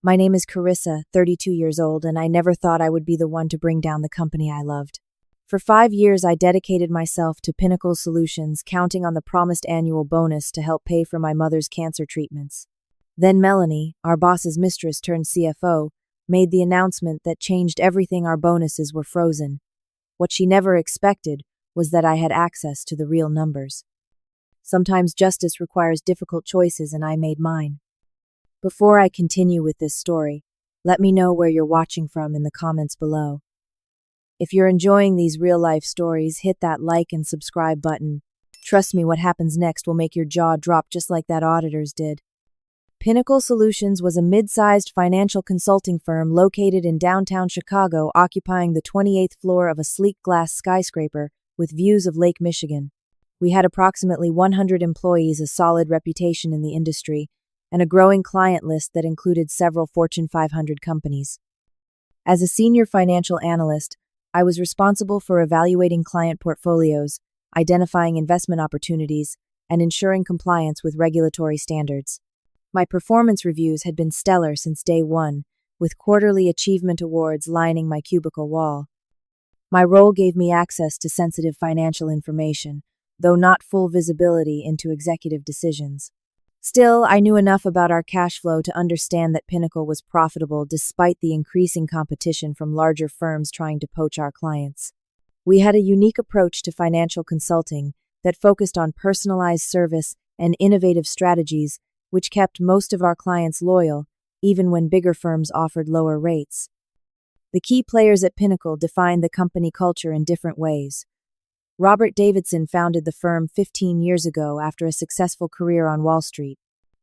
My name is Carissa, 32 years old, and I never thought I would be the one to bring down the company I loved. For 5 years, I dedicated myself to Pinnacle Solutions, counting on the promised annual bonus to help pay for my mother's cancer treatments. Then Melanie, our boss's mistress turned CFO, made the announcement that changed everything. Our bonuses were frozen. What she never expected was that I had access to the real numbers. Sometimes justice requires difficult choices, and I made mine. Before I continue with this story, let me know where you're watching from in the comments below. If you're enjoying these real-life stories, hit that like and subscribe button. Trust me, what happens next will make your jaw drop just like that auditor's did. Pinnacle Solutions was a mid-sized financial consulting firm located in downtown Chicago, occupying the 28th floor of a sleek glass skyscraper with views of Lake Michigan. We had approximately 100 employees, a solid reputation in the industry, and a growing client list that included several Fortune 500 companies. As a senior financial analyst, I was responsible for evaluating client portfolios, identifying investment opportunities, and ensuring compliance with regulatory standards. My performance reviews had been stellar since day one, with quarterly achievement awards lining my cubicle wall. My role gave me access to sensitive financial information, though not full visibility into executive decisions. Still, I knew enough about our cash flow to understand that Pinnacle was profitable despite the increasing competition from larger firms trying to poach our clients. We had a unique approach to financial consulting that focused on personalized service and innovative strategies, which kept most of our clients loyal, even when bigger firms offered lower rates. The key players at Pinnacle defined the company culture in different ways. Robert Davidson founded the firm 15 years ago after a successful career on Wall Street.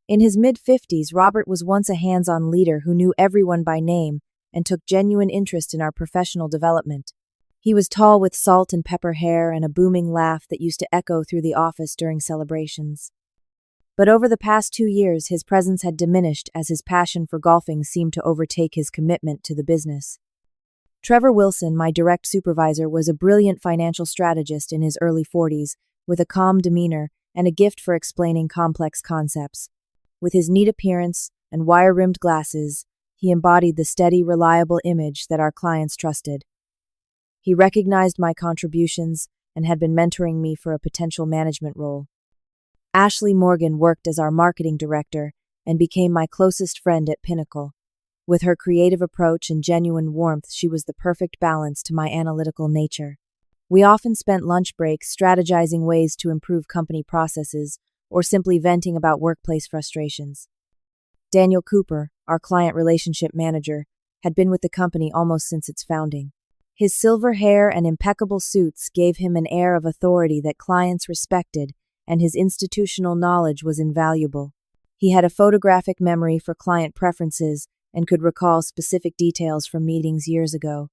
In his mid-50s, Robert was once a hands-on leader who knew everyone by name and took genuine interest in our professional development. He was tall with salt and pepper hair and a booming laugh that used to echo through the office during celebrations. But over the past 2 years, his presence had diminished as his passion for golfing seemed to overtake his commitment to the business. Trevor Wilson, my direct supervisor, was a brilliant financial strategist in his early 40s, with a calm demeanor and a gift for explaining complex concepts. With his neat appearance and wire-rimmed glasses, he embodied the steady, reliable image that our clients trusted. He recognized my contributions and had been mentoring me for a potential management role. Ashley Morgan worked as our marketing director and became my closest friend at Pinnacle. With her creative approach and genuine warmth, she was the perfect balance to my analytical nature. We often spent lunch breaks strategizing ways to improve company processes or simply venting about workplace frustrations. Daniel Cooper, our client relationship manager, had been with the company almost since its founding. His silver hair and impeccable suits gave him an air of authority that clients respected, and his institutional knowledge was invaluable. He had a photographic memory for client preferences and could recall specific details from meetings years ago.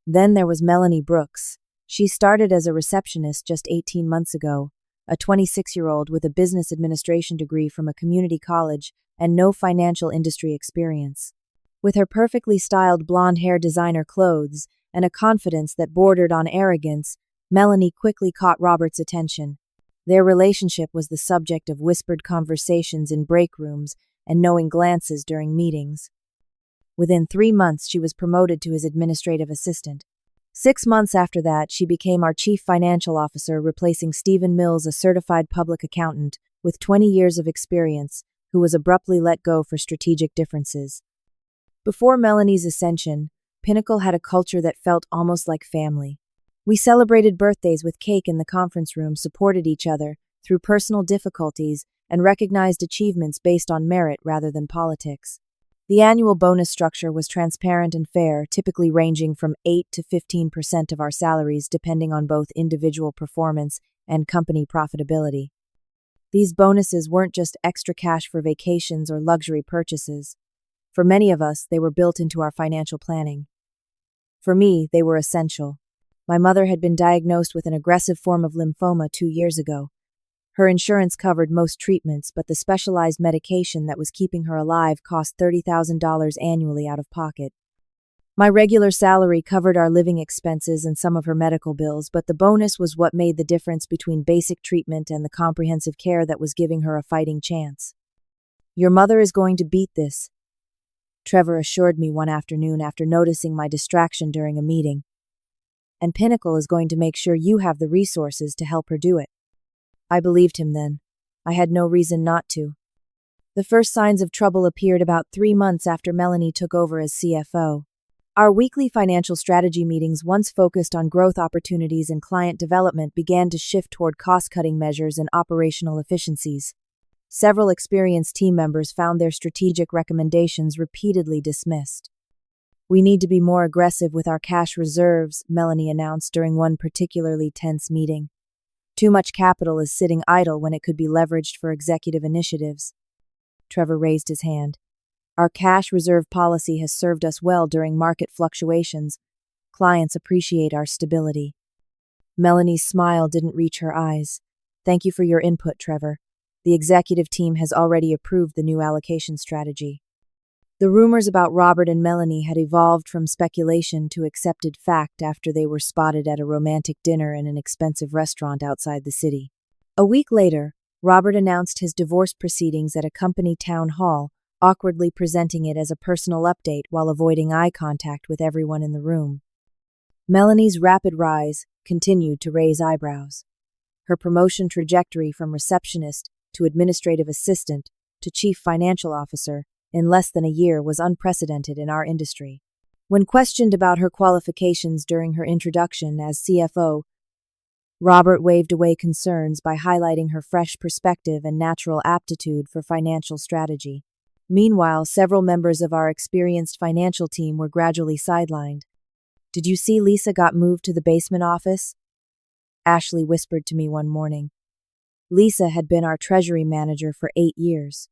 Then there was Melanie Brooks. She started as a receptionist just 18 months ago, a 26-year-old with a business administration degree from a community college and no financial industry experience. With her perfectly styled blonde-hair designer clothes and a confidence that bordered on arrogance, Melanie quickly caught Robert's attention. Their relationship was the subject of whispered conversations in break rooms and knowing glances during meetings. Within 3 months, she was promoted to his administrative assistant. 6 months after that, she became our chief financial officer, replacing Stephen Mills, a certified public accountant with 20 years of experience, who was abruptly let go for strategic differences. Before Melanie's ascension, Pinnacle had a culture that felt almost like family. We celebrated birthdays with cake in the conference room, supported each other through personal difficulties, and recognized achievements based on merit rather than politics. The annual bonus structure was transparent and fair, typically ranging from 8 to 15% of our salaries, depending on both individual performance and company profitability. These bonuses weren't just extra cash for vacations or luxury purchases. For many of us, they were built into our financial planning. For me, they were essential. My mother had been diagnosed with an aggressive form of lymphoma 2 years ago. Her insurance covered most treatments, but the specialized medication that was keeping her alive cost $30,000 annually out of pocket. My regular salary covered our living expenses and some of her medical bills, but the bonus was what made the difference between basic treatment and the comprehensive care that was giving her a fighting chance. "Your mother is going to beat this," Trevor assured me one afternoon after noticing my distraction during a meeting. And Pinnacle is going to make sure you have the resources to help her do it. I believed him then. I had no reason not to. The first signs of trouble appeared about 3 months after Melanie took over as CFO. Our weekly financial strategy meetings, once focused on growth opportunities and client development, began to shift toward cost-cutting measures and operational efficiencies. Several experienced team members found their strategic recommendations repeatedly dismissed. "We need to be more aggressive with our cash reserves," Melanie announced during one particularly tense meeting. "Too much capital is sitting idle when it could be leveraged for executive initiatives." Trevor raised his hand. "Our cash reserve policy has served us well during market fluctuations. Clients appreciate our stability." Melanie's smile didn't reach her eyes. "Thank you for your input, Trevor. The executive team has already approved the new allocation strategy." The rumors about Robert and Melanie had evolved from speculation to accepted fact after they were spotted at a romantic dinner in an expensive restaurant outside the city. A week later, Robert announced his divorce proceedings at a company town hall, awkwardly presenting it as a personal update while avoiding eye contact with everyone in the room. Melanie's rapid rise continued to raise eyebrows. Her promotion trajectory from receptionist to administrative assistant to chief financial officer in less than a year was unprecedented in our industry. When questioned about her qualifications during her introduction as CFO, Robert waved away concerns by highlighting her fresh perspective and natural aptitude for financial strategy. Meanwhile, several members of our experienced financial team were gradually sidelined. "Did you see Lisa got moved to the basement office?" Ashley whispered to me one morning. Lisa had been our treasury manager for 8 years.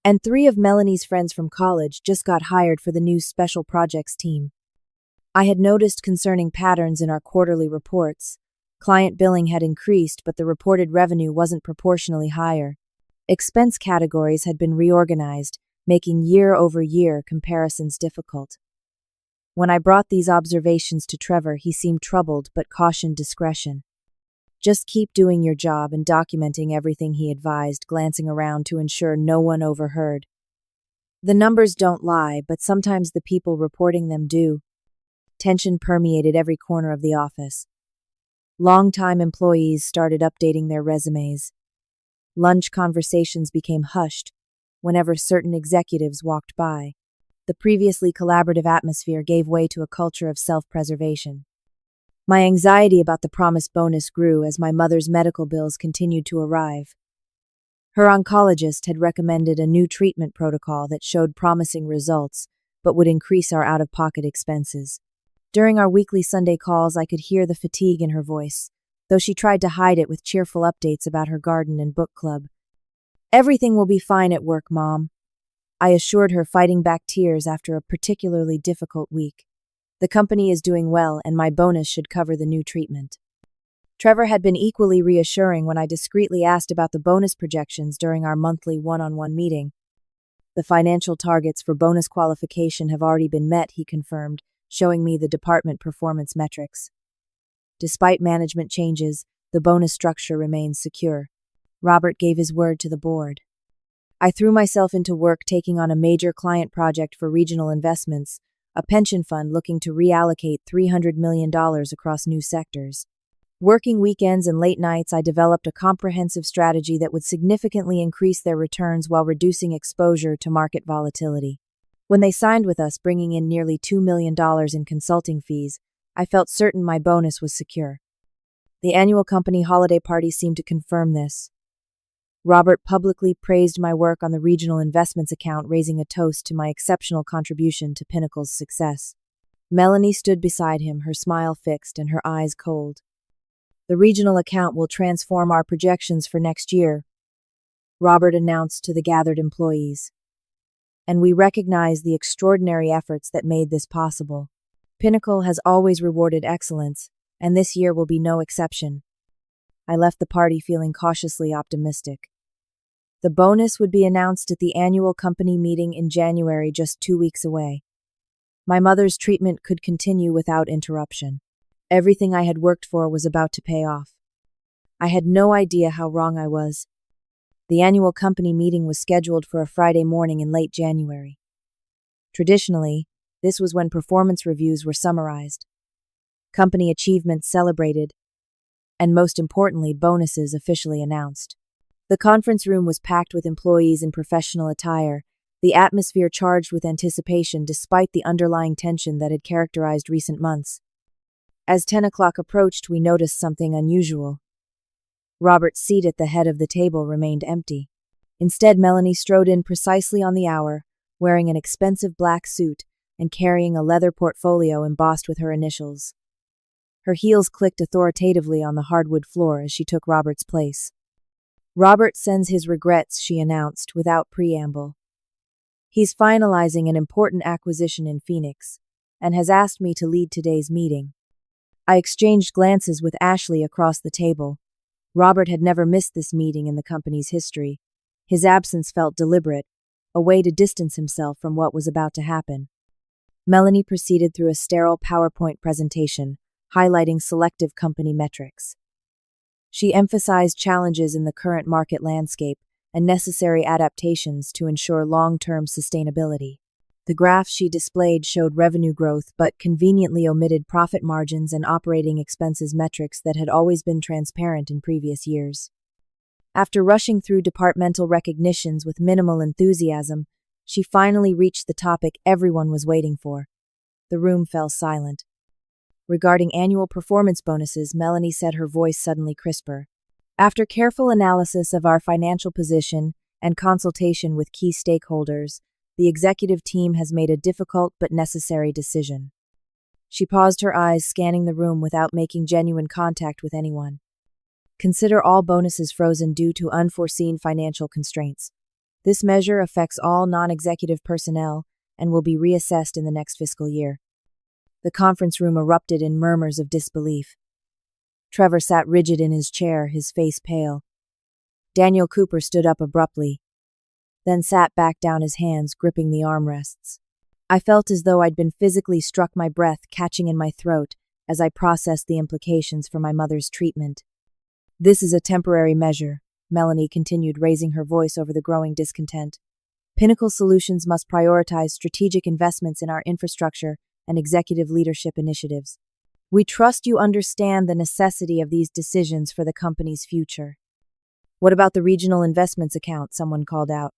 And 3 of Melanie's friends from college just got hired for the new special projects team. I had noticed concerning patterns in our quarterly reports. Client billing had increased, but the reported revenue wasn't proportionally higher. Expense categories had been reorganized, making year-over-year comparisons difficult. When I brought these observations to Trevor, he seemed troubled but cautioned discretion. "Just keep doing your job and documenting everything," he advised, glancing around to ensure no one overheard. "The numbers don't lie, but sometimes the people reporting them do." Tension permeated every corner of the office. Long-time employees started updating their resumes. Lunch conversations became hushed whenever certain executives walked by. The previously collaborative atmosphere gave way to a culture of self-preservation. My anxiety about the promised bonus grew as my mother's medical bills continued to arrive. Her oncologist had recommended a new treatment protocol that showed promising results, but would increase our out-of-pocket expenses. During our weekly Sunday calls, I could hear the fatigue in her voice, though she tried to hide it with cheerful updates about her garden and book club. "Everything will be fine at work, Mom," I assured her, fighting back tears after a particularly difficult week. "The company is doing well, and my bonus should cover the new treatment." Trevor had been equally reassuring when I discreetly asked about the bonus projections during our monthly one-on-one meeting. "The financial targets for bonus qualification have already been met," he confirmed, showing me the department performance metrics. Despite management changes, the bonus structure remains secure. Robert gave his word to the board. I threw myself into work taking on a major client project for regional investments, a pension fund looking to reallocate $300 million across new sectors. Working weekends and late nights, I developed a comprehensive strategy that would significantly increase their returns while reducing exposure to market volatility. When they signed with us, bringing in nearly $2 million in consulting fees, I felt certain my bonus was secure. The annual company holiday party seemed to confirm this. Robert publicly praised my work on the regional investments account, raising a toast to my exceptional contribution to Pinnacle's success. Melanie stood beside him, her smile fixed and her eyes cold. "The regional account will transform our projections for next year," Robert announced to the gathered employees. "And we recognize the extraordinary efforts that made this possible. Pinnacle has always rewarded excellence, and this year will be no exception." I left the party feeling cautiously optimistic. The bonus would be announced at the annual company meeting in January, just 2 weeks away. My mother's treatment could continue without interruption. Everything I had worked for was about to pay off. I had no idea how wrong I was. The annual company meeting was scheduled for a Friday morning in late January. Traditionally, this was when performance reviews were summarized, company achievements celebrated, and most importantly, bonuses officially announced. The conference room was packed with employees in professional attire, the atmosphere charged with anticipation despite the underlying tension that had characterized recent months. As 10 o'clock approached, we noticed something unusual. Robert's seat at the head of the table remained empty. Instead, Melanie strode in precisely on the hour, wearing an expensive black suit and carrying a leather portfolio embossed with her initials. Her heels clicked authoritatively on the hardwood floor as she took Robert's place. "Robert sends his regrets," she announced without preamble. "He's finalizing an important acquisition in Phoenix and has asked me to lead today's meeting." I exchanged glances with Ashley across the table. Robert had never missed this meeting in the company's history. His absence felt deliberate, a way to distance himself from what was about to happen. Melanie proceeded through a sterile PowerPoint presentation, highlighting selective company metrics. She emphasized challenges in the current market landscape and necessary adaptations to ensure long-term sustainability. The graphs she displayed showed revenue growth but conveniently omitted profit margins and operating expenses metrics that had always been transparent in previous years. After rushing through departmental recognitions with minimal enthusiasm, she finally reached the topic everyone was waiting for. The room fell silent. Regarding annual performance bonuses, Melanie said, her voice suddenly crisper. "After careful analysis of our financial position and consultation with key stakeholders, the executive team has made a difficult but necessary decision." She paused, her eyes scanning the room without making genuine contact with anyone. "Consider all bonuses frozen due to unforeseen financial constraints. This measure affects all non-executive personnel and will be reassessed in the next fiscal year." The conference room erupted in murmurs of disbelief. Trevor sat rigid in his chair, his face pale. Daniel Cooper stood up abruptly, then sat back down, his hands gripping the armrests. I felt as though I'd been physically struck, my breath catching in my throat as I processed the implications for my mother's treatment. "This is a temporary measure," Melanie continued, raising her voice over the growing discontent. "Pinnacle Solutions must prioritize strategic investments in our infrastructure and executive leadership initiatives. We trust you understand the necessity of these decisions for the company's future." "What about the regional investments account?" someone called out.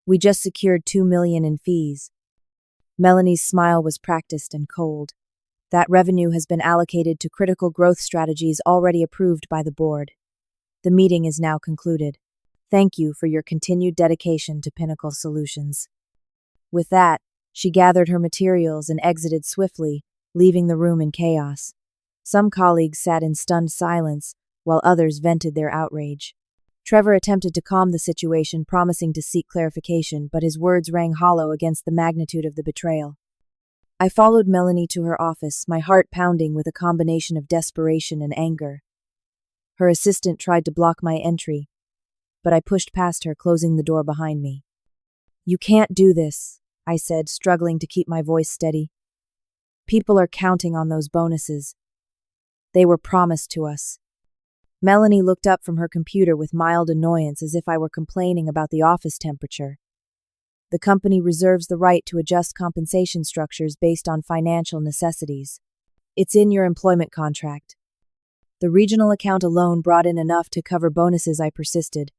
"We just secured $2 million in fees." Melanie's smile was practiced and cold. "That revenue has been allocated to critical growth strategies already approved by the board. The meeting is now concluded. Thank you for your continued dedication to Pinnacle Solutions." With that, she gathered her materials and exited swiftly, leaving the room in chaos. Some colleagues sat in stunned silence, while others vented their outrage. Trevor attempted to calm the situation, promising to seek clarification, but his words rang hollow against the magnitude of the betrayal. I followed Melanie to her office, my heart pounding with a combination of desperation and anger. Her assistant tried to block my entry, but I pushed past her, closing the door behind me. "You can't do this," I said, struggling to keep my voice steady. "People are counting on those bonuses. They were promised to us." Melanie looked up from her computer with mild annoyance, as if I were complaining about the office temperature. "The company reserves the right to adjust compensation structures based on financial necessities. It's in your employment contract." "The regional account alone brought in enough to cover bonuses," I persisted.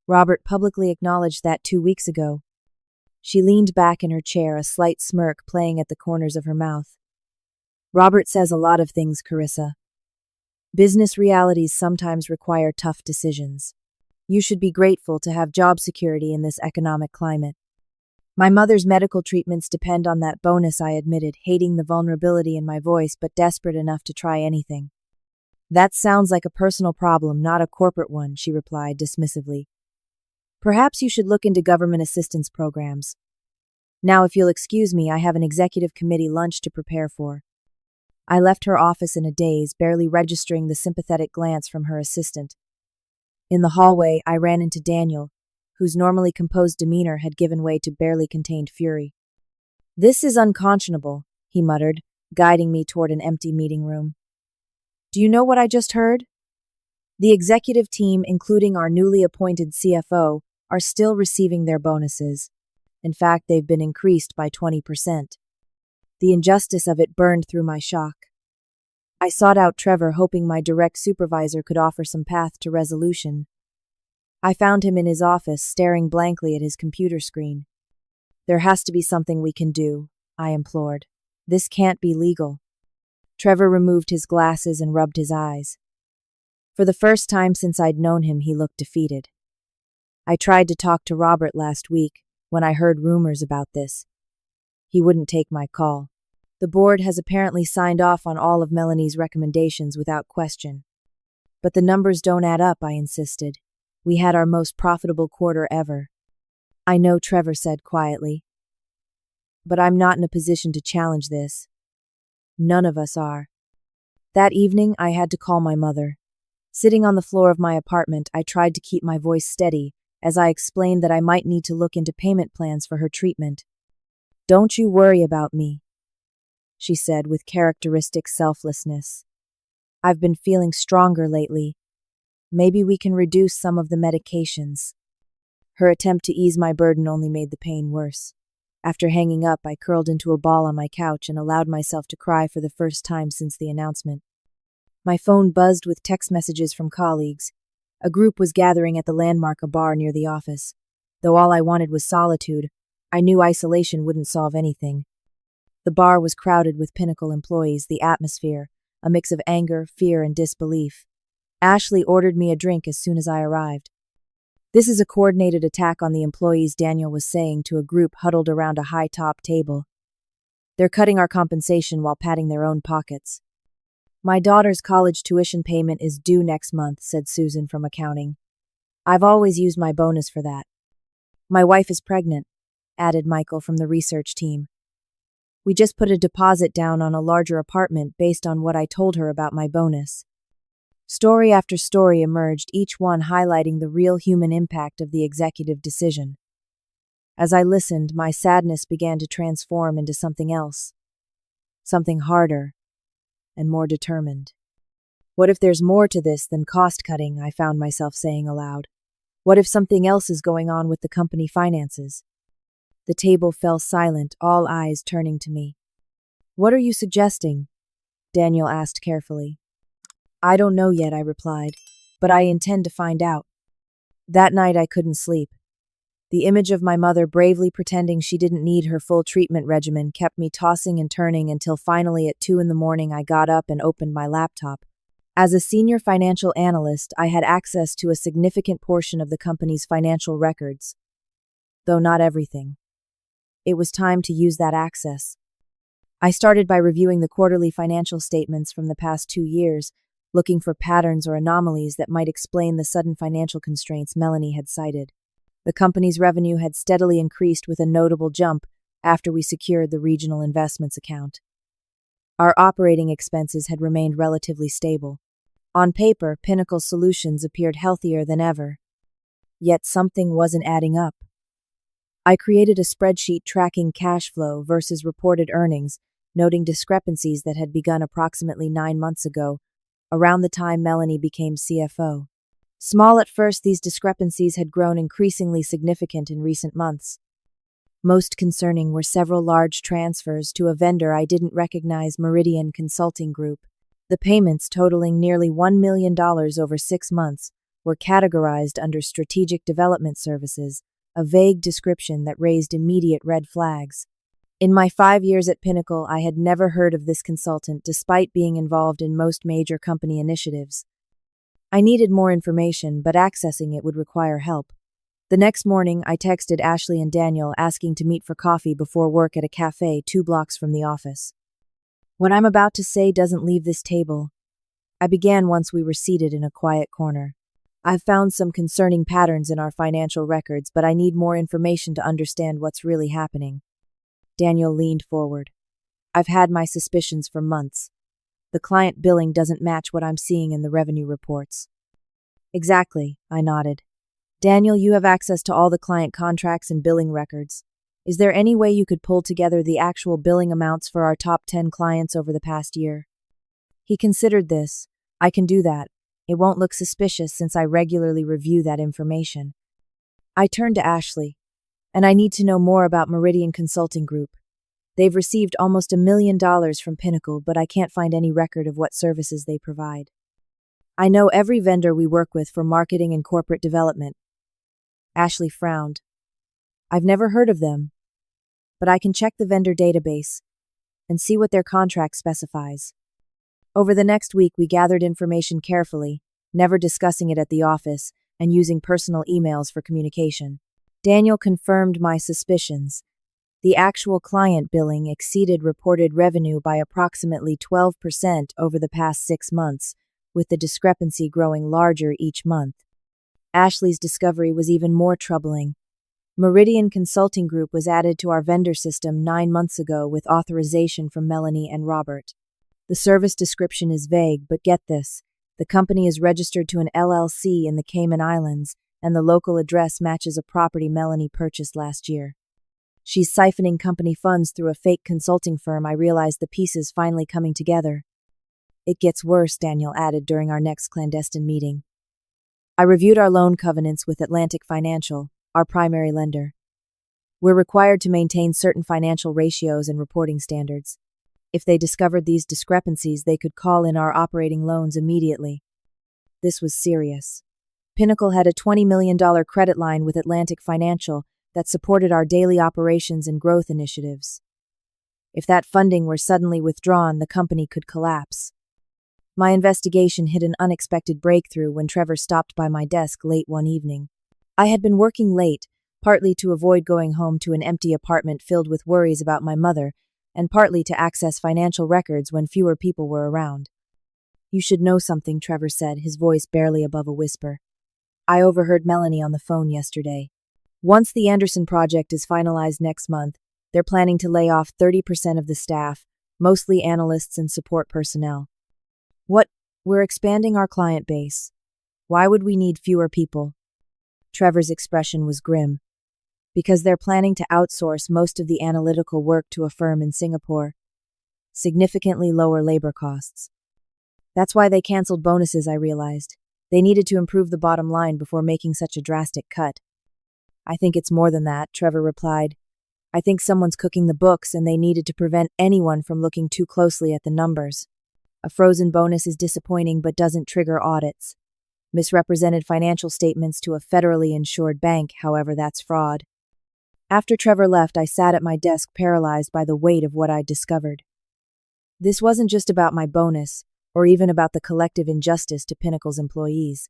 "Robert publicly acknowledged that 2 weeks ago." She leaned back in her chair, a slight smirk playing at the corners of her mouth. "Robert says a lot of things, Carissa. Business realities sometimes require tough decisions. You should be grateful to have job security in this economic climate." "My mother's medical treatments depend on that bonus," I admitted, hating the vulnerability in my voice but desperate enough to try anything. "That sounds like a personal problem, not a corporate one," she replied dismissively. "Perhaps you should look into government assistance programs. Now, if you'll excuse me, I have an executive committee lunch to prepare for." I left her office in a daze, barely registering the sympathetic glance from her assistant. In the hallway, I ran into Daniel, whose normally composed demeanor had given way to barely contained fury. "This is unconscionable," he muttered, guiding me toward an empty meeting room. "Do you know what I just heard? The executive team, including our newly appointed CFO, are still receiving their bonuses. In fact, they've been increased by 20%. The injustice of it burned through my shock. I sought out Trevor, hoping my direct supervisor could offer some path to resolution. I found him in his office, staring blankly at his computer screen. "There has to be something we can do," I implored. "This can't be legal." Trevor removed his glasses and rubbed his eyes. For the first time since I'd known him, he looked defeated. "I tried to talk to Robert last week when I heard rumors about this. He wouldn't take my call. The board has apparently signed off on all of Melanie's recommendations without question. But the numbers don't add up," I insisted. "We had our most profitable quarter ever." "I know," Trevor said quietly. "But I'm not in a position to challenge this. None of us are." That evening, I had to call my mother. Sitting on the floor of my apartment, I tried to keep my voice steady as I explained that I might need to look into payment plans for her treatment. "Don't you worry about me," she said with characteristic selflessness. "I've been feeling stronger lately. Maybe we can reduce some of the medications." Her attempt to ease my burden only made the pain worse. After hanging up, I curled into a ball on my couch and allowed myself to cry for the first time since the announcement. My phone buzzed with text messages from colleagues. A group was gathering at the Landmark, a bar near the office. Though all I wanted was solitude, I knew isolation wouldn't solve anything. The bar was crowded with Pinnacle employees, the atmosphere, a mix of anger, fear, and disbelief. Ashley ordered me a drink as soon as I arrived. "This is a coordinated attack on the employees," Daniel was saying to a group huddled around a high-top table. "They're cutting our compensation while padding their own pockets." "My daughter's college tuition payment is due next month," said Susan from accounting. "I've always used my bonus for that." "My wife is pregnant," added Michael from the research team. "We just put a deposit down on a larger apartment based on what I told her about my bonus." Story after story emerged, each one highlighting the real human impact of the executive decision. As I listened, my sadness began to transform into something else. Something harder and more determined. "What if there's more to this than cost-cutting?" I found myself saying aloud. "What if something else is going on with the company finances?" The table fell silent, all eyes turning to me. "What are you suggesting?" Daniel asked carefully. "I don't know yet," I replied, "but I intend to find out." That night I couldn't sleep. The image of my mother bravely pretending she didn't need her full treatment regimen kept me tossing and turning until finally at 2 a.m. I got up and opened my laptop. As a senior financial analyst, I had access to a significant portion of the company's financial records, though not everything. It was time to use that access. I started by reviewing the quarterly financial statements from the past 2 years, looking for patterns or anomalies that might explain the sudden financial constraints Melanie had cited. The company's revenue had steadily increased with a notable jump after we secured the regional investments account. Our operating expenses had remained relatively stable. On paper, Pinnacle Solutions appeared healthier than ever. Yet something wasn't adding up. I created a spreadsheet tracking cash flow versus reported earnings, noting discrepancies that had begun approximately 9 months ago, around the time Melanie became CFO. Small at first, these discrepancies had grown increasingly significant in recent months. Most concerning were several large transfers to a vendor I didn't recognize, Meridian Consulting Group. The payments, totaling nearly $1 million over 6 months, were categorized under Strategic Development Services, a vague description that raised immediate red flags. In my 5 years at Pinnacle, I had never heard of this consultant despite being involved in most major company initiatives. I needed more information, but accessing it would require help. The next morning, I texted Ashley and Daniel asking to meet for coffee before work at a cafe 2 blocks from the office. "What I'm about to say doesn't leave this table," I began once we were seated in a quiet corner. "I've found some concerning patterns in our financial records, but I need more information to understand what's really happening." Daniel leaned forward. "I've had my suspicions for months. The client billing doesn't match what I'm seeing in the revenue reports." "Exactly," I nodded. "Daniel, you have access to all the client contracts and billing records. Is there any way you could pull together the actual billing amounts for our top 10 clients over the past year?" He considered this. "I can do that. It won't look suspicious since I regularly review that information." I turned to Ashley. And I need to know more about Meridian Consulting Group. They've received almost $1 million from Pinnacle, but I can't find any record of what services they provide. I know every vendor we work with for marketing and corporate development. Ashley frowned. I've never heard of them, but I can check the vendor database and see what their contract specifies. Over the next week, we gathered information carefully, never discussing it at the office, and using personal emails for communication. Daniel confirmed my suspicions. The actual client billing exceeded reported revenue by approximately 12% over the past 6 months, with the discrepancy growing larger each month. Ashley's discovery was even more troubling. Meridian Consulting Group was added to our vendor system 9 months ago with authorization from Melanie and Robert. The service description is vague, but get this. The company is registered to an LLC in the Cayman Islands, and the local address matches a property Melanie purchased last year. She's siphoning company funds through a fake consulting firm. I realized the pieces finally coming together. It gets worse, Daniel added during our next clandestine meeting. I reviewed our loan covenants with Atlantic Financial, our primary lender. We're required to maintain certain financial ratios and reporting standards. If they discovered these discrepancies, they could call in our operating loans immediately. This was serious. Pinnacle had a $20 million credit line with Atlantic Financial that supported our daily operations and growth initiatives. If that funding were suddenly withdrawn, the company could collapse. My investigation hit an unexpected breakthrough when Trevor stopped by my desk late one evening. I had been working late, partly to avoid going home to an empty apartment filled with worries about my mother, and partly to access financial records when fewer people were around. You should know something, Trevor said, his voice barely above a whisper. I overheard Melanie on the phone yesterday. Once the Anderson project is finalized next month, they're planning to lay off 30% of the staff, mostly analysts and support personnel. What? We're expanding our client base. Why would we need fewer people? Trevor's expression was grim. Because they're planning to outsource most of the analytical work to a firm in Singapore. Significantly lower labor costs. That's why they canceled bonuses, I realized. They needed to improve the bottom line before making such a drastic cut. I think it's more than that, Trevor replied. I think someone's cooking the books and they needed to prevent anyone from looking too closely at the numbers. A frozen bonus is disappointing but doesn't trigger audits. Misrepresented financial statements to a federally insured bank, however, that's fraud. After Trevor left, I sat at my desk paralyzed by the weight of what I'd discovered. This wasn't just about my bonus, or even about the collective injustice to Pinnacle's employees.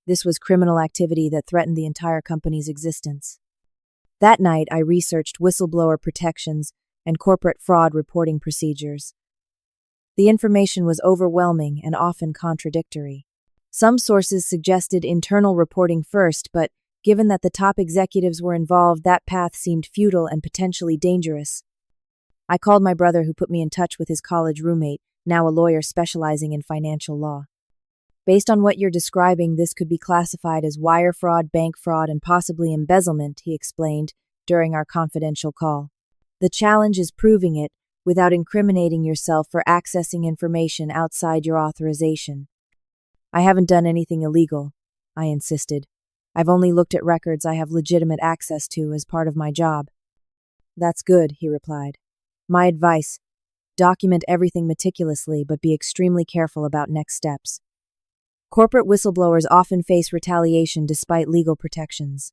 This was criminal activity that threatened the entire company's existence. That night, I researched whistleblower protections and corporate fraud reporting procedures. The information was overwhelming and often contradictory. Some sources suggested internal reporting first, but given that the top executives were involved, that path seemed futile and potentially dangerous. I called my brother, who put me in touch with his college roommate, now a lawyer specializing in financial law. Based on what you're describing, this could be classified as wire fraud, bank fraud, and possibly embezzlement, he explained during our confidential call. The challenge is proving it without incriminating yourself for accessing information outside your authorization. I haven't done anything illegal, I insisted. I've only looked at records I have legitimate access to as part of my job. That's good, he replied. My advice: document everything meticulously, but be extremely careful about next steps. Corporate whistleblowers often face retaliation despite legal protections.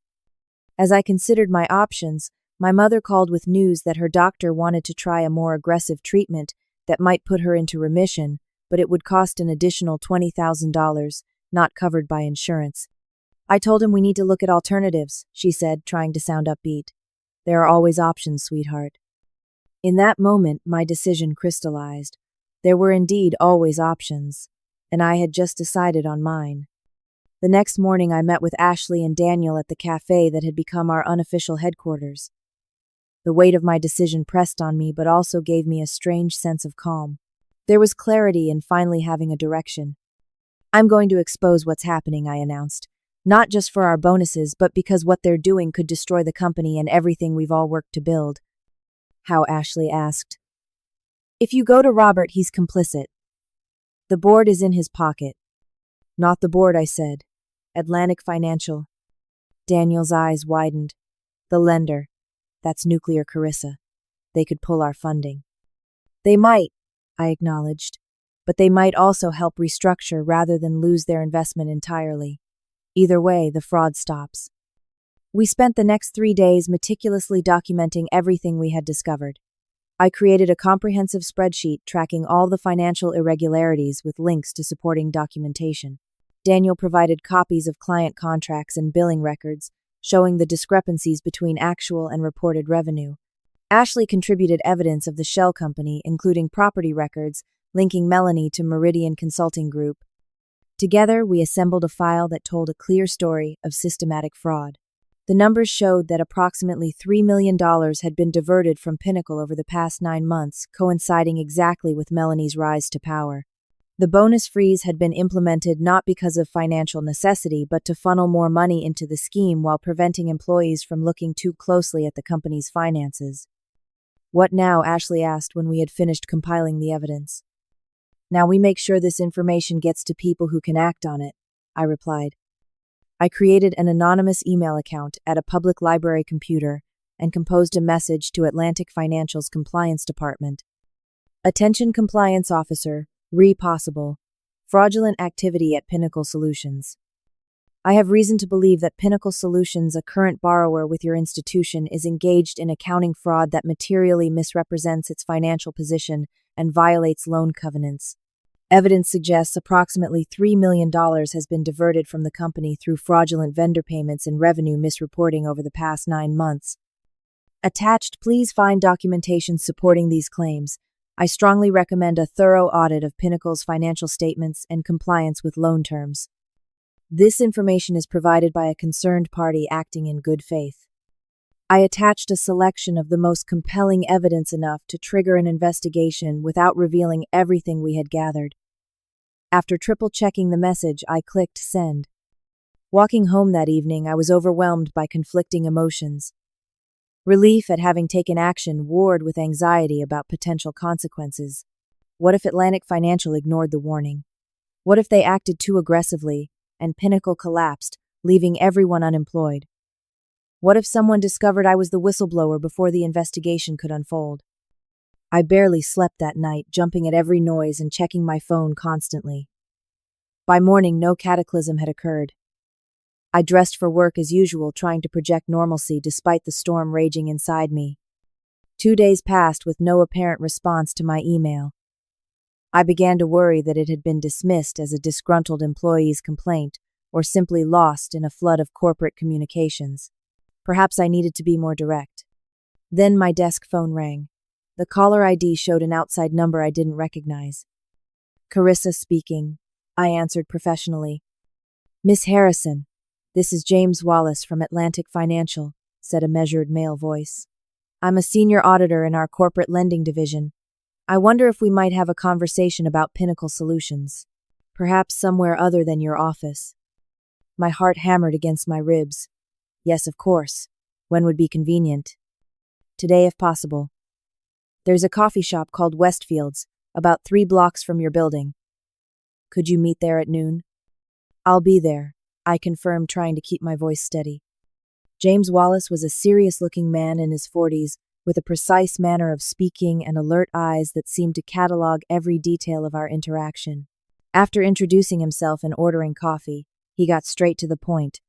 As I considered my options, my mother called with news that her doctor wanted to try a more aggressive treatment that might put her into remission, but it would cost an additional $20,000, not covered by insurance. I told him we need to look at alternatives, she said, trying to sound upbeat. There are always options, sweetheart. In that moment, my decision crystallized. There were indeed always options, and I had just decided on mine. The next morning, I met with Ashley and Daniel at the cafe that had become our unofficial headquarters. The weight of my decision pressed on me, but also gave me a strange sense of calm. There was clarity in finally having a direction. I'm going to expose what's happening, I announced. Not just for our bonuses, but because what they're doing could destroy the company and everything we've all worked to build. How? Ashley asked. If you go to Robert, he's complicit. The board is in his pocket. Not the board, I said. Atlantic Financial. Daniel's eyes widened. The lender. That's nuclear Carissa. They could pull our funding. They might, I acknowledged, but they might also help restructure rather than lose their investment entirely. Either way, the fraud stops. We spent the next 3 days meticulously documenting everything we had discovered. I created a comprehensive spreadsheet tracking all the financial irregularities with links to supporting documentation. Daniel provided copies of client contracts and billing records, showing the discrepancies between actual and reported revenue. Ashley contributed evidence of the shell company, including property records, linking Melanie to Meridian Consulting Group. Together, we assembled a file that told a clear story of systematic fraud. The numbers showed that approximately $3 million had been diverted from Pinnacle over the past 9 months, coinciding exactly with Melanie's rise to power. The bonus freeze had been implemented not because of financial necessity, but to funnel more money into the scheme while preventing employees from looking too closely at the company's finances. "What now?" Ashley asked when we had finished compiling the evidence. "Now we make sure this information gets to people who can act on it," I replied. I created an anonymous email account at a public library computer and composed a message to Atlantic Financial's compliance department. "Attention compliance officer, possible. Fraudulent activity at Pinnacle Solutions. I have reason to believe that Pinnacle Solutions, a current borrower with your institution, is engaged in accounting fraud that materially misrepresents its financial position and violates loan covenants. Evidence suggests approximately $3 million has been diverted from the company through fraudulent vendor payments and revenue misreporting over the past 9 months. Attached, please find documentation supporting these claims. I strongly recommend a thorough audit of Pinnacle's financial statements and compliance with loan terms. This information is provided by a concerned party acting in good faith." I attached a selection of the most compelling evidence enough to trigger an investigation without revealing everything we had gathered. After triple-checking the message, I clicked send. Walking home that evening, I was overwhelmed by conflicting emotions. Relief at having taken action warred with anxiety about potential consequences. What if Atlantic Financial ignored the warning? What if they acted too aggressively and Pinnacle collapsed, leaving everyone unemployed? What if someone discovered I was the whistleblower before the investigation could unfold? I barely slept that night, jumping at every noise and checking my phone constantly. By morning, no cataclysm had occurred. I dressed for work as usual, trying to project normalcy despite the storm raging inside me. 2 days passed with no apparent response to my email. I began to worry that it had been dismissed as a disgruntled employee's complaint or simply lost in a flood of corporate communications. Perhaps I needed to be more direct. Then my desk phone rang. The caller ID showed an outside number I didn't recognize. "Carissa speaking," I answered professionally. "Miss Harrison, this is James Wallace from Atlantic Financial," said a measured male voice. "I'm a senior auditor in our corporate lending division. I wonder if we might have a conversation about Pinnacle Solutions. Perhaps somewhere other than your office." My heart hammered against my ribs. Yes, of course. When would be convenient? "Today, if possible. There's a coffee shop called Westfield's, about 3 blocks from your building. Could you meet there at noon?" "I'll be there," I confirmed, trying to keep my voice steady. James Wallace was a serious-looking man in his 40s, with a precise manner of speaking and alert eyes that seemed to catalog every detail of our interaction. After introducing himself and ordering coffee, he got straight to the point.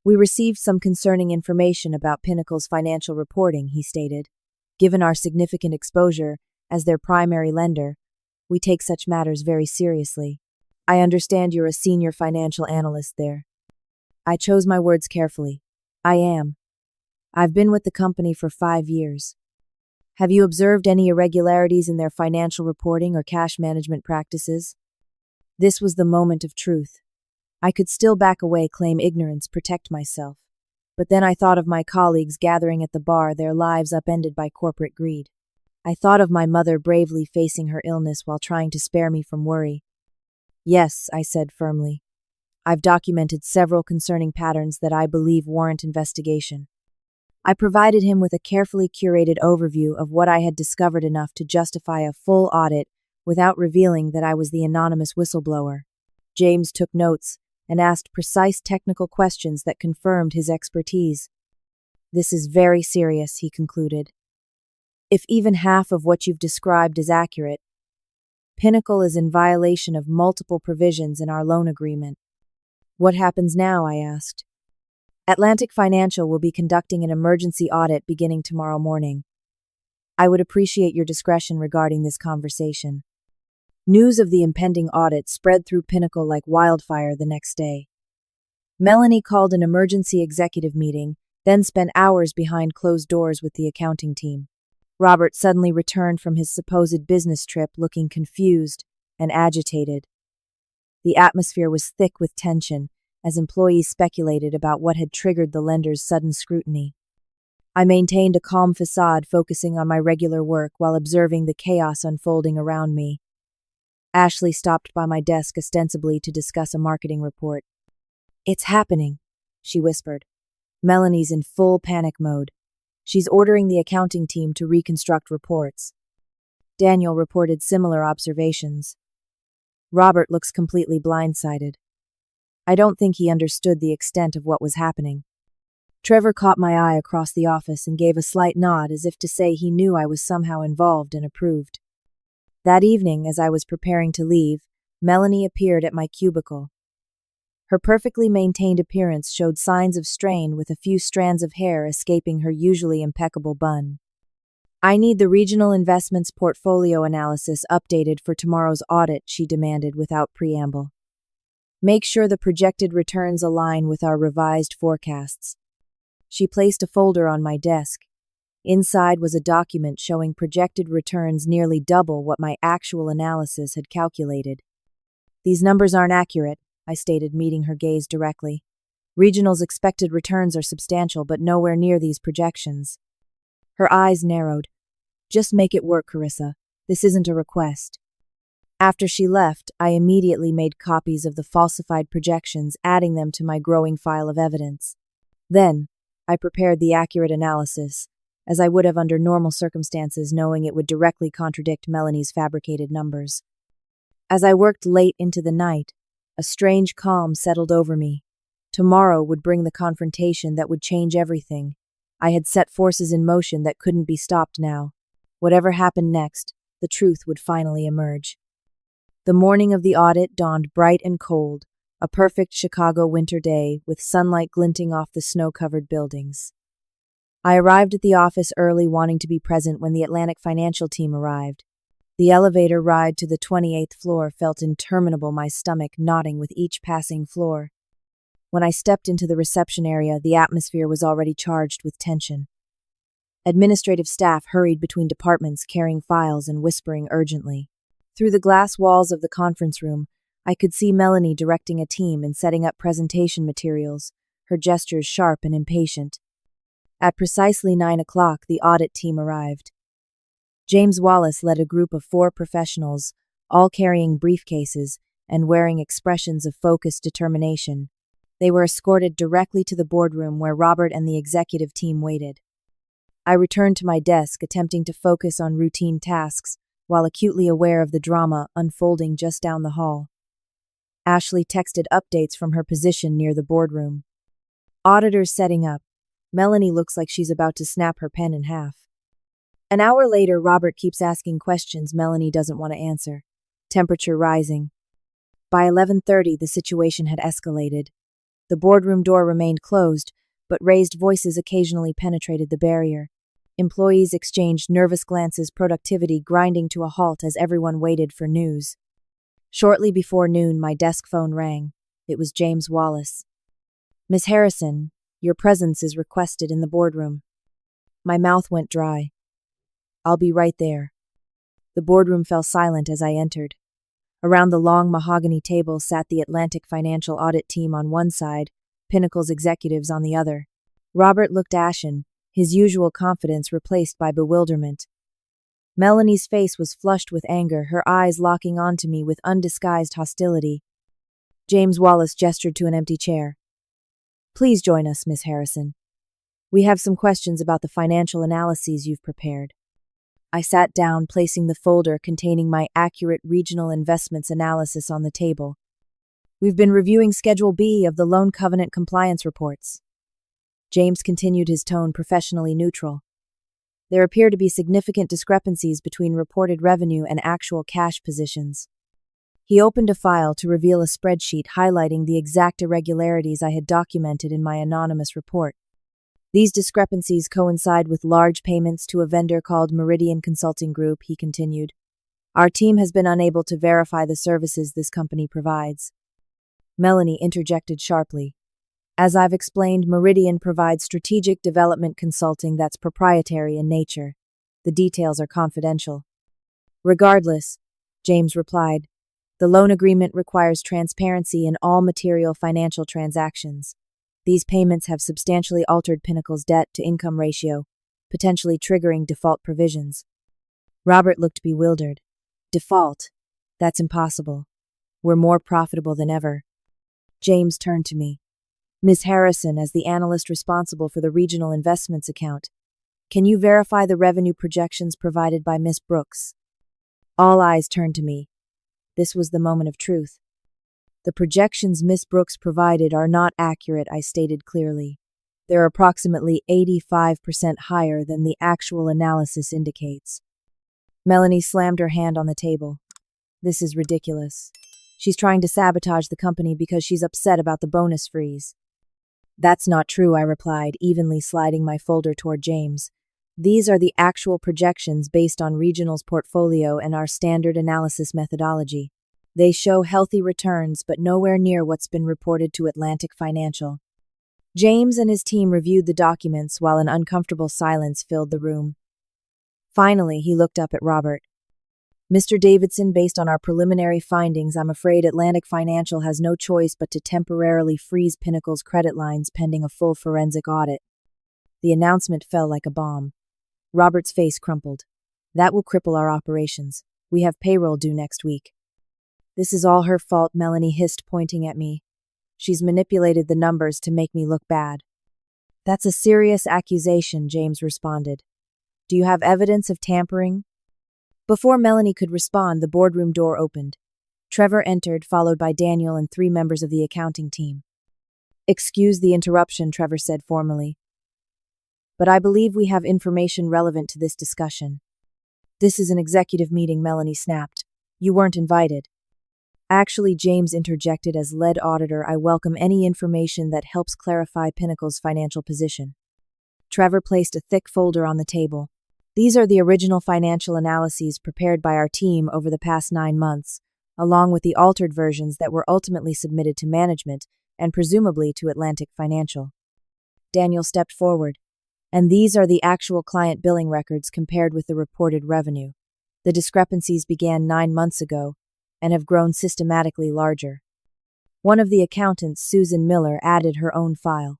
"We received some concerning information about Pinnacle's financial reporting," he stated. "Given our significant exposure as their primary lender, we take such matters very seriously. I understand you're a senior financial analyst there." I chose my words carefully. "I am. I've been with the company for 5 years. Have you observed any irregularities in their financial reporting or cash management practices?" This was the moment of truth. I could still back away, claim ignorance, protect myself. But then I thought of my colleagues gathering at the bar, their lives upended by corporate greed. I thought of my mother bravely facing her illness while trying to spare me from worry. "Yes," I said firmly. "I've documented several concerning patterns that I believe warrant investigation." I provided him with a carefully curated overview of what I had discovered, enough to justify a full audit without revealing that I was the anonymous whistleblower. James took notes and asked precise technical questions that confirmed his expertise. This is very serious, he concluded. If even half of what you've described is accurate, Pinnacle is in violation of multiple provisions in our loan agreement. What happens now? I asked. Atlantic Financial will be conducting an emergency audit beginning tomorrow morning. I would appreciate your discretion regarding this conversation. News of the impending audit spread through Pinnacle like wildfire the next day. Melanie called an emergency executive meeting, then spent hours behind closed doors with the accounting team. Robert suddenly returned from his supposed business trip looking confused and agitated. The atmosphere was thick with tension as employees speculated about what had triggered the lender's sudden scrutiny. I maintained a calm facade, focusing on my regular work while observing the chaos unfolding around me. Ashley stopped by my desk ostensibly to discuss a marketing report. It's happening, she whispered. Melanie's in full panic mode. She's ordering the accounting team to reconstruct reports. Daniel reported similar observations. Robert looks completely blindsided. I don't think he understood the extent of what was happening. Trevor caught my eye across the office and gave a slight nod as if to say he knew I was somehow involved and approved. That evening, as I was preparing to leave, Melanie appeared at my cubicle. Her perfectly maintained appearance showed signs of strain, with a few strands of hair escaping her usually impeccable bun. I need the regional investments portfolio analysis updated for tomorrow's audit, she demanded without preamble. Make sure the projected returns align with our revised forecasts. She placed a folder on my desk. Inside was a document showing projected returns nearly double what my actual analysis had calculated. These numbers aren't accurate, I stated, meeting her gaze directly. Regional's expected returns are substantial, but nowhere near these projections. Her eyes narrowed. Just make it work, Carissa. This isn't a request. After she left, I immediately made copies of the falsified projections, adding them to my growing file of evidence. Then, I prepared the accurate analysis, as I would have under normal circumstances, knowing it would directly contradict Melanie's fabricated numbers. As I worked late into the night, a strange calm settled over me. Tomorrow would bring the confrontation that would change everything. I had set forces in motion that couldn't be stopped now. Whatever happened next, the truth would finally emerge. The morning of the audit dawned bright and cold, a perfect Chicago winter day with sunlight glinting off the snow-covered buildings. I arrived at the office early, wanting to be present when the Atlantic Financial team arrived. The elevator ride to the 28th floor felt interminable, my stomach knotting with each passing floor. When I stepped into the reception area, the atmosphere was already charged with tension. Administrative staff hurried between departments, carrying files and whispering urgently. Through the glass walls of the conference room, I could see Melanie directing a team and setting up presentation materials, her gestures sharp and impatient. At precisely 9 o'clock, the audit team arrived. James Wallace led a group of 4 professionals, all carrying briefcases and wearing expressions of focused determination. They were escorted directly to the boardroom where Robert and the executive team waited. I returned to my desk, attempting to focus on routine tasks, while acutely aware of the drama unfolding just down the hall. Ashley texted updates from her position near the boardroom. Auditors setting up. Melanie looks like she's about to snap her pen in half. An hour later, Robert keeps asking questions Melanie doesn't want to answer. Temperature rising. By 11:30, the situation had escalated. The boardroom door remained closed, but raised voices occasionally penetrated the barrier. Employees exchanged nervous glances, productivity grinding to a halt as everyone waited for news. Shortly before noon, my desk phone rang. It was James Wallace. Miss Harrison, your presence is requested in the boardroom. My mouth went dry. I'll be right there. The boardroom fell silent as I entered. Around the long mahogany table sat the Atlantic Financial audit team on one side, Pinnacle's executives on the other. Robert looked ashen, his usual confidence replaced by bewilderment. Melanie's face was flushed with anger, her eyes locking onto me with undisguised hostility. James Wallace gestured to an empty chair. Please join us, Miss Harrison. We have some questions about the financial analyses you've prepared. I sat down, placing the folder containing my accurate regional investments analysis on the table. We've been reviewing Schedule B of the loan covenant compliance reports. James continued, his tone professionally neutral. There appear to be significant discrepancies between reported revenue and actual cash positions. He opened a file to reveal a spreadsheet highlighting the exact irregularities I had documented in my anonymous report. These discrepancies coincide with large payments to a vendor called Meridian Consulting Group, he continued. Our team has been unable to verify the services this company provides. Melanie interjected sharply. As I've explained, Meridian provides strategic development consulting that's proprietary in nature. The details are confidential. Regardless, James replied, the loan agreement requires transparency in all material financial transactions. These payments have substantially altered Pinnacle's debt-to-income ratio, potentially triggering default provisions. Robert looked bewildered. Default? That's impossible. We're more profitable than ever. James turned to me. Ms. Harrison, as the analyst responsible for the regional investments account, can you verify the revenue projections provided by Ms. Brooks? All eyes turned to me. This was the moment of truth. The projections Ms. Brooks provided are not accurate, I stated clearly. They're approximately 85% higher than the actual analysis indicates. Melanie slammed her hand on the table. This is ridiculous. She's trying to sabotage the company because she's upset about the bonus freeze. That's not true, I replied, evenly sliding my folder toward James. These are the actual projections based on Regional's portfolio and our standard analysis methodology. They show healthy returns, but nowhere near what's been reported to Atlantic Financial. James and his team reviewed the documents while an uncomfortable silence filled the room. Finally, he looked up at Robert. Mr. Davidson, based on our preliminary findings, I'm afraid Atlantic Financial has no choice but to temporarily freeze Pinnacle's credit lines pending a full forensic audit. The announcement fell like a bomb. Robert's face crumpled. That will cripple our operations. We have payroll due next week. This is all her fault, Melanie hissed, pointing at me. She's manipulated the numbers to make me look bad. That's a serious accusation, James responded. Do you have evidence of tampering? Before Melanie could respond, the boardroom door opened. Trevor entered, followed by Daniel and 3 members of the accounting team. Excuse the interruption, Trevor said formally. But I believe we have information relevant to this discussion. This is an executive meeting, Melanie snapped. You weren't invited. Actually, James interjected, as lead auditor, I welcome any information that helps clarify Pinnacle's financial position. Trevor placed a thick folder on the table. These are the original financial analyses prepared by our team over the past 9 months, along with the altered versions that were ultimately submitted to management and presumably to Atlantic Financial. Daniel stepped forward. And these are the actual client billing records compared with the reported revenue. The discrepancies began 9 months ago and have grown systematically larger. One of the accountants, Susan Miller, added her own file.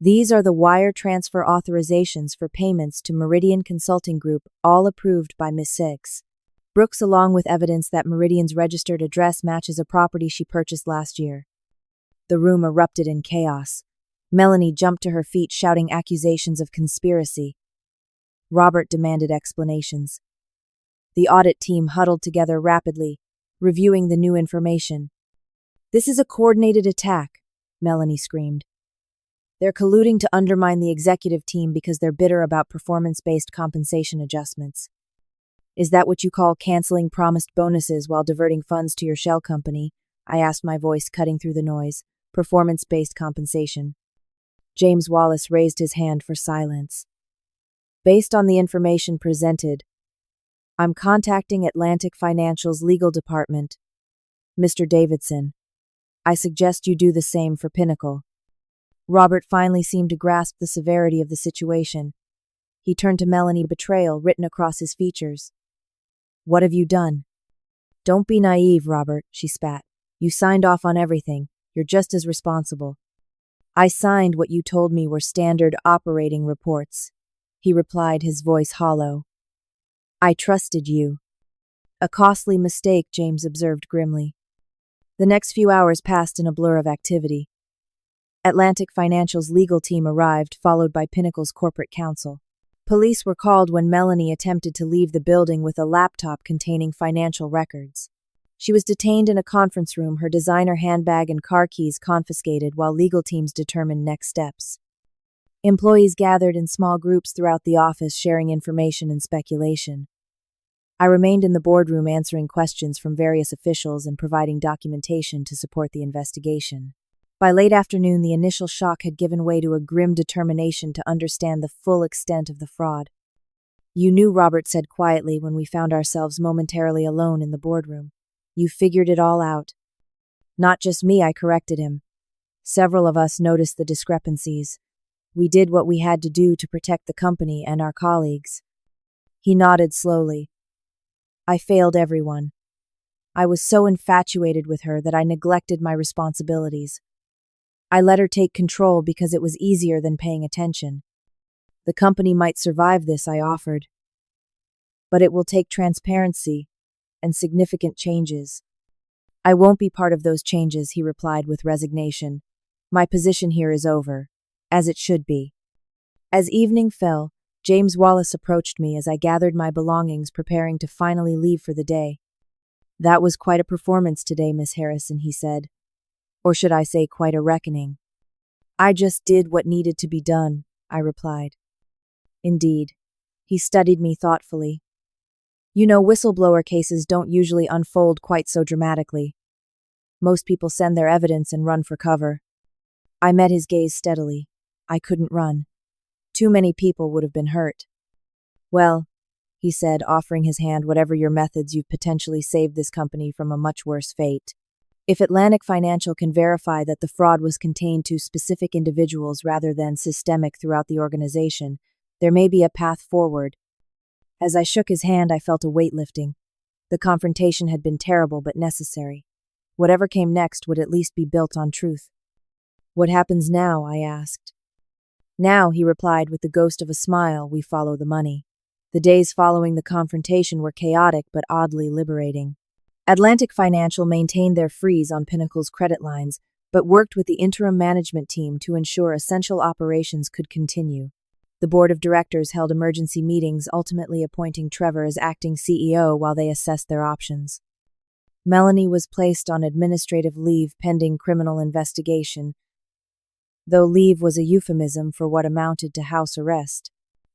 These are the wire transfer authorizations for payments to Meridian Consulting Group, all approved by Ms. Six. Brooks, along with evidence that Meridian's registered address matches a property she purchased last year. The room erupted in chaos. Melanie jumped to her feet, shouting accusations of conspiracy. Robert demanded explanations. The audit team huddled together rapidly, reviewing the new information. This is a coordinated attack, Melanie screamed. They're colluding to undermine the executive team because they're bitter about performance-based compensation adjustments. Is that what you call canceling promised bonuses while diverting funds to your shell company? I asked, my voice cutting through the noise. Performance-based compensation. James Wallace raised his hand for silence. Based on the information presented, I'm contacting Atlantic Financial's legal department. Mr. Davidson, I suggest you do the same for Pinnacle. Robert finally seemed to grasp the severity of the situation. He turned to Melanie, betrayal written across his features. What have you done? Don't be naive, Robert, she spat. You signed off on everything. You're just as responsible. I signed what you told me were standard operating reports, he replied, his voice hollow. I trusted you. A costly mistake, James observed grimly. The next few hours passed in a blur of activity. Atlantic Financial's legal team arrived, followed by Pinnacle's corporate counsel. Police were called when Melanie attempted to leave the building with a laptop containing financial records. She was detained in a conference room, her designer handbag and car keys confiscated while legal teams determined next steps. Employees gathered in small groups throughout the office, sharing information and speculation. I remained in the boardroom answering questions from various officials and providing documentation to support the investigation. By late afternoon, the initial shock had given way to a grim determination to understand the full extent of the fraud. "You knew," Robert said quietly when we found ourselves momentarily alone in the boardroom. "You figured it all out." "Not just me," I corrected him. "Several of us noticed the discrepancies. We did what we had to do to protect the company and our colleagues." He nodded slowly. "I failed everyone. I was so infatuated with her that I neglected my responsibilities. I let her take control because it was easier than paying attention. The company might survive this," I offered. "But it will take transparency and significant changes." "I won't be part of those changes," he replied with resignation. "My position here is over, as it should be." As evening fell, James Wallace approached me as I gathered my belongings, preparing to finally leave for the day. "That was quite a performance today, Miss Harrison," he said. "Or should I say quite a reckoning?" "I just did what needed to be done," I replied. "Indeed." He studied me thoughtfully. "You know, whistleblower cases don't usually unfold quite so dramatically. Most people send their evidence and run for cover." I met his gaze steadily. I couldn't run. Too many people would have been hurt. "Well," he said, offering his hand, "whatever your methods, you've potentially saved this company from a much worse fate. If Atlantic Financial can verify that the fraud was contained to specific individuals rather than systemic throughout the organization, there may be a path forward." As I shook his hand, I felt a weight lifting. The confrontation had been terrible but necessary. Whatever came next would at least be built on truth. "What happens now?" I asked. "Now," he replied with the ghost of a smile, "we follow the money." The days following the confrontation were chaotic but oddly liberating. Atlantic Financial maintained their freeze on Pinnacle's credit lines, but worked with the interim management team to ensure essential operations could continue. The board of directors held emergency meetings, ultimately appointing Trevor as acting CEO while they assessed their options. Melanie was placed on administrative leave pending criminal investigation, though leave was a euphemism for what amounted to house arrest.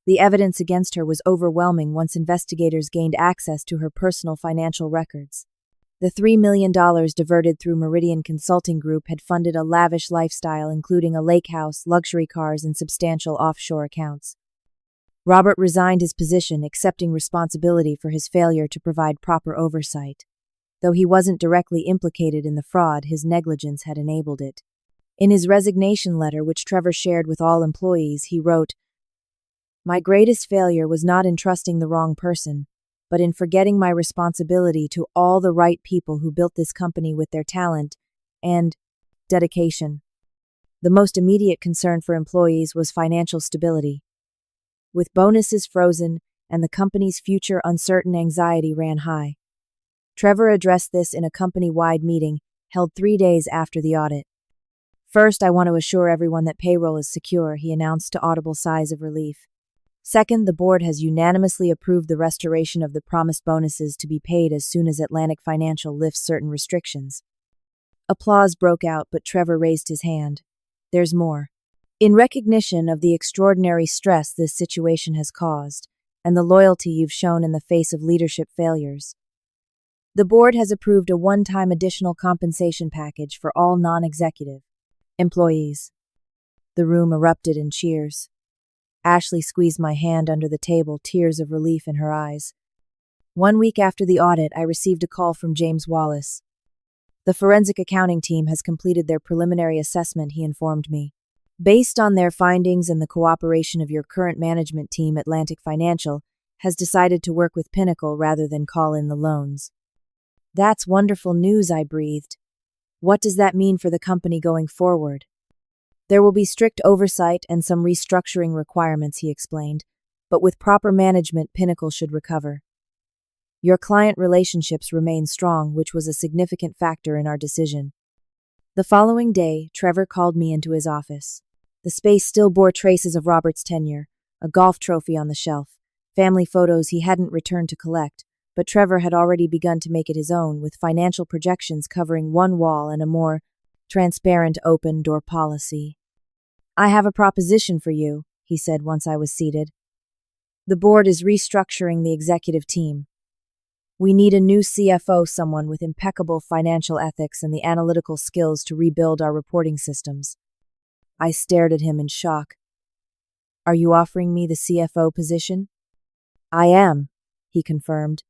The evidence against her was overwhelming once investigators gained access to her personal financial records. The $3 million diverted through Meridian Consulting Group had funded a lavish lifestyle, including a lake house, luxury cars, and substantial offshore accounts. Robert resigned his position, accepting responsibility for his failure to provide proper oversight. Though he wasn't directly implicated in the fraud, his negligence had enabled it. In his resignation letter, which Trevor shared with all employees, he wrote, "My greatest failure was not in trusting the wrong person, but in forgetting my responsibility to all the right people who built this company with their talent and dedication." The most immediate concern for employees was financial stability. With bonuses frozen and the company's future uncertain, anxiety ran high. Trevor addressed this in a company-wide meeting held 3 days after the audit. "First, I want to assure everyone that payroll is secure," he announced to audible sighs of relief. "Second, the board has unanimously approved the restoration of the promised bonuses to be paid as soon as Atlantic Financial lifts certain restrictions." Applause broke out, but Trevor raised his hand. "There's more. In recognition of the extraordinary stress this situation has caused, and the loyalty you've shown in the face of leadership failures, the board has approved a one-time additional compensation package for all non-executive employees." The room erupted in cheers. Ashley squeezed my hand under the table, tears of relief in her eyes. 1 week after the audit, I received a call from James Wallace. "The forensic accounting team has completed their preliminary assessment," he informed me. "Based on their findings and the cooperation of your current management team, Atlantic Financial has decided to work with Pinnacle rather than call in the loans." "That's wonderful news," I breathed. "What does that mean for the company going forward?" "There will be strict oversight and some restructuring requirements," he explained, "but with proper management, Pinnacle should recover. Your client relationships remain strong, which was a significant factor in our decision." The following day, Trevor called me into his office. The space still bore traces of Robert's tenure, a golf trophy on the shelf, family photos he hadn't returned to collect, but Trevor had already begun to make it his own, with financial projections covering one wall and a more transparent open-door policy. I have a proposition for you, he said once I was seated. The board is restructuring the executive team. We need a new CFO, someone with impeccable financial ethics and the analytical skills to rebuild our reporting systems. I stared at him in shock. Are you offering me the CFO position? I am, he confirmed.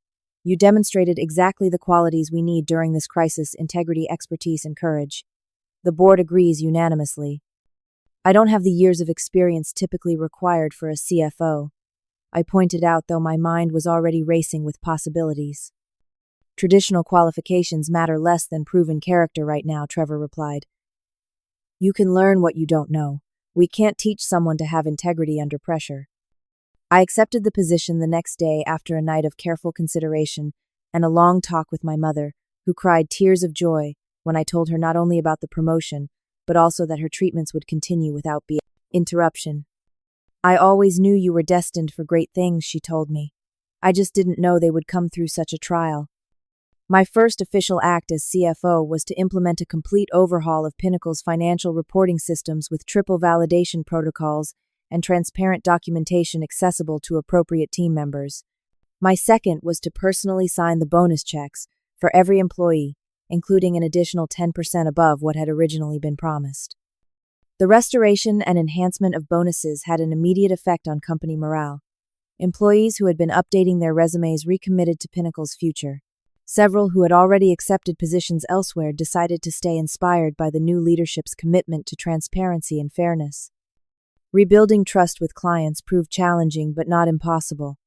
You demonstrated exactly the qualities we need during this crisis: integrity, expertise, and courage. The board agrees unanimously. I don't have the years of experience typically required for a CFO, I pointed out, though my mind was already racing with possibilities. Traditional qualifications matter less than proven character right now, Trevor replied. You can learn what you don't know. We can't teach someone to have integrity under pressure. I accepted the position the next day after a night of careful consideration and a long talk with my mother, who cried tears of joy when I told her not only about the promotion, but also that her treatments would continue without interruption. I always knew you were destined for great things, she told me. I just didn't know they would come through such a trial. My first official act as CFO was to implement a complete overhaul of Pinnacle's financial reporting systems with triple validation protocols and transparent documentation accessible to appropriate team members. My second was to personally sign the bonus checks for every employee, including an additional 10% above what had originally been promised. The restoration and enhancement of bonuses had an immediate effect on company morale. Employees who had been updating their resumes recommitted to Pinnacle's future. Several who had already accepted positions elsewhere decided to stay, inspired by the new leadership's commitment to transparency and fairness. Rebuilding trust with clients proved challenging but not impossible.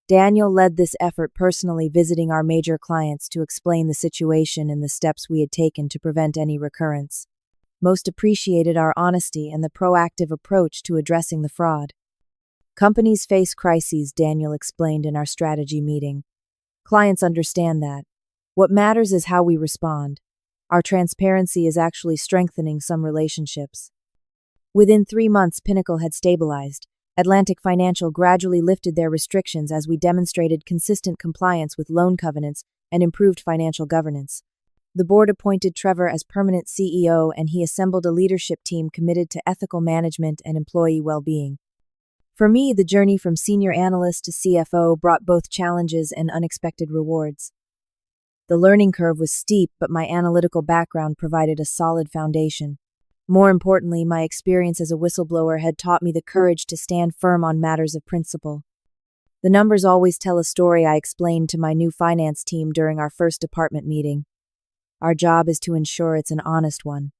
Daniel led this effort, personally visiting our major clients to explain the situation and the steps we had taken to prevent any recurrence. Most appreciated our honesty and the proactive approach to addressing the fraud. Companies face crises, Daniel explained in our strategy meeting. Clients understand that. What matters is how we respond. Our transparency is actually strengthening some relationships. Within 3 months, Pinnacle had stabilized. Atlantic Financial gradually lifted their restrictions as we demonstrated consistent compliance with loan covenants and improved financial governance. The board appointed Trevor as permanent CEO, and he assembled a leadership team committed to ethical management and employee well-being. For me, the journey from senior analyst to CFO brought both challenges and unexpected rewards. The learning curve was steep, but my analytical background provided a solid foundation. More importantly, my experience as a whistleblower had taught me the courage to stand firm on matters of principle. The numbers always tell a story, I explained to my new finance team during our first department meeting. Our job is to ensure it's an honest one.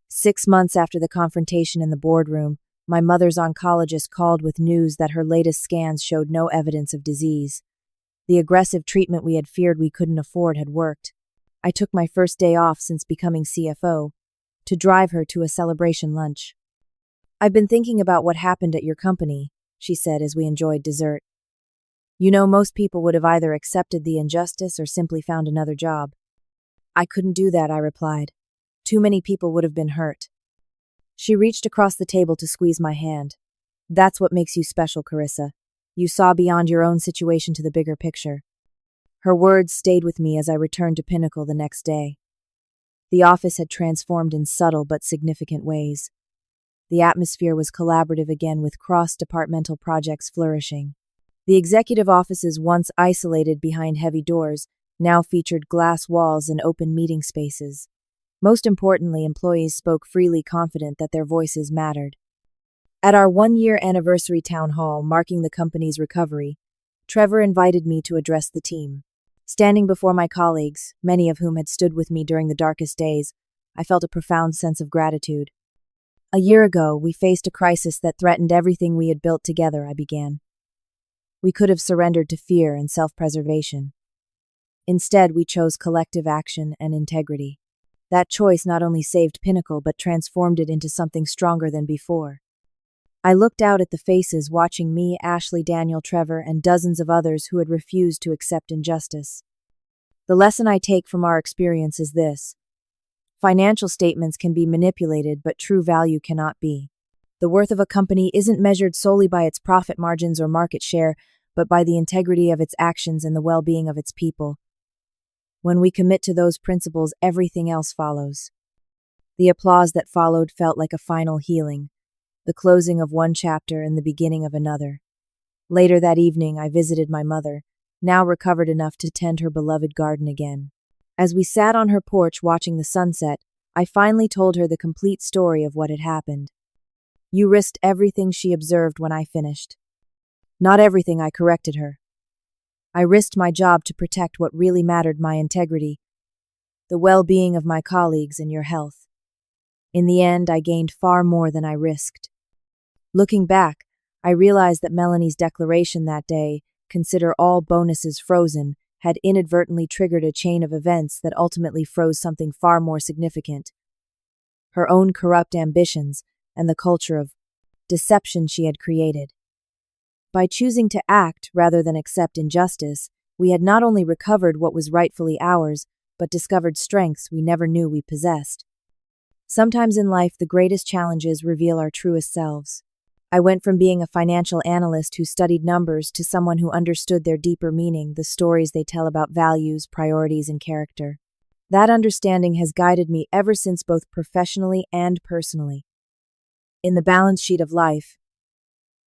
6 months after the confrontation in the boardroom, my mother's oncologist called with news that her latest scans showed no evidence of disease. The aggressive treatment we had feared we couldn't afford had worked. I took my first day off since becoming CFO to drive her to a celebration lunch. I've been thinking about what happened at your company, she said as we enjoyed dessert. You know, most people would have either accepted the injustice or simply found another job. I couldn't do that, I replied. Too many people would have been hurt. She reached across the table to squeeze my hand. That's what makes you special, Carissa. You saw beyond your own situation to the bigger picture. Her words stayed with me as I returned to Pinnacle the next day. The office had transformed in subtle but significant ways. The atmosphere was collaborative again, with cross-departmental projects flourishing. The executive offices, once isolated behind heavy doors, now featured glass walls and open meeting spaces. Most importantly, employees spoke freely, confident that their voices mattered. At our 1-year anniversary town hall marking the company's recovery, Trevor invited me to address the team. Standing before my colleagues, many of whom had stood with me during the darkest days, I felt a profound sense of gratitude. A year ago, we faced a crisis that threatened everything we had built together, I began. We could have surrendered to fear and self-preservation. Instead, we chose collective action and integrity. That choice not only saved Pinnacle but transformed it into something stronger than before. I looked out at the faces watching me, Ashley, Daniel, Trevor, and dozens of others who had refused to accept injustice. The lesson I take from our experience is this. Financial statements can be manipulated, but true value cannot be. The worth of a company isn't measured solely by its profit margins or market share, but by the integrity of its actions and the well-being of its people. When we commit to those principles, everything else follows. The applause that followed felt like a final healing, the closing of one chapter and the beginning of another. Later that evening, I visited my mother, now recovered enough to tend her beloved garden again. As we sat on her porch watching the sunset, I finally told her the complete story of what had happened. You risked everything, she observed when I finished. Not everything, I corrected her. I risked my job to protect what really mattered, my integrity, the well-being of my colleagues, and your health. In the end, I gained far more than I risked. Looking back, I realized that Melanie's declaration that day, "Consider all bonuses frozen," had inadvertently triggered a chain of events that ultimately froze something far more significant: her own corrupt ambitions and the culture of deception she had created. By choosing to act rather than accept injustice, we had not only recovered what was rightfully ours, but discovered strengths we never knew we possessed. Sometimes in life, the greatest challenges reveal our truest selves. I went from being a financial analyst who studied numbers to someone who understood their deeper meaning, the stories they tell about values, priorities, and character. That understanding has guided me ever since, both professionally and personally. In the balance sheet of life,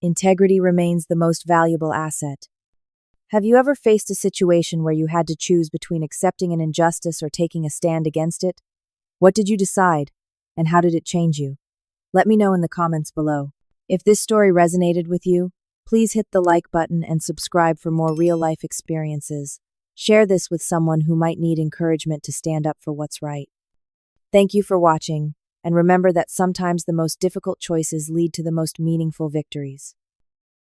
integrity remains the most valuable asset. Have you ever faced a situation where you had to choose between accepting an injustice or taking a stand against it? What did you decide, and how did it change you? Let me know in the comments below. If this story resonated with you, please hit the like button and subscribe for more real-life experiences. Share this with someone who might need encouragement to stand up for what's right. Thank you for watching, and remember that sometimes the most difficult choices lead to the most meaningful victories.